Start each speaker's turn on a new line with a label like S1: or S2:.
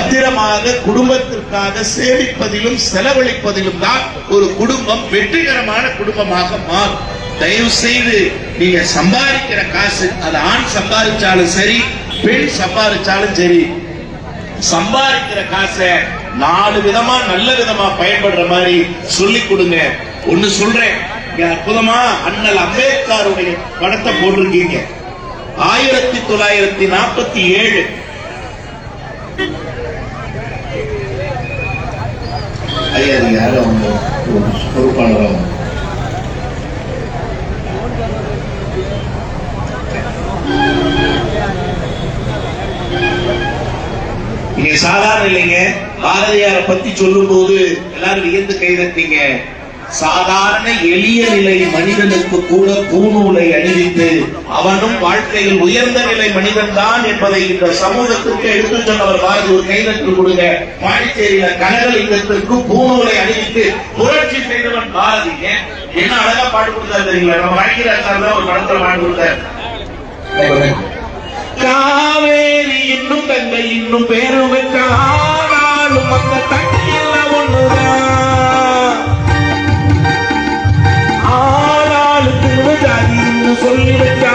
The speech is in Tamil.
S1: பத்திரமாக குடும்பத்திற்காக சேமிப்பதிலும் செலவழிப்பதிலும் தான் ஒரு குடும்பம் வெற்றிகரமான குடும்பமாக மாறும். தயவு செய்து நீங்க சம்பாதிக்கிற காசு, அது ஆண் சம்பாதிச்சாலும் சரி, பெண் சம்பாதிச்சாலும் சரி, சம்பாதிக்கிற காசை 4 விதமா நல்ல விதமா பயன்படுற மாதிரி சொல்லி கொடுங்க. ஒண்ணு சொல்றேன், அற்புதமா அண்ணல் அம்பேத்கருடைய படத்தை போட்டிருக்கீங்க. 1947 ஐயா யாரும் பொறுப்பாளராக நீங்க சாதாரண இல்லைங்க. பாரதியாரை பத்தி சொல்லும் போது எல்லாரும் வியந்து கைதட்டீங்க. சாதாரண எளிய நிலை மனிதனுக்கு கூட பூநூலை அணிவித்து அவனும் வாழ்க்கையில் உயர்ந்த நிலை மனிதன் தான் என்பதை இந்த சமூகத்திற்கு எடுத்து சொன்னவர் பாரதி. ஒரு கைதட்டு கொடுங்க. பாண்டிச்சேரியில கனகலிங்கத்திற்கு பூநூலை அணிவித்து புரட்சி செய்தவன் பாரதி. என்ன அழகா பாட்டு கொடுத்தாரு தெரியுங்களா? நம்ம வாழ்க்கையில ஒரு படத்துல பாட்டு கொடுத்தாரு. காவேரி இன்னும் கங்கை இன்னும் பேரும் வச்சாலும் அந்த தண்ணியில ஒண்ணுதான், ஆளாளுக்கு ஜாதி சொல்லி வச்சா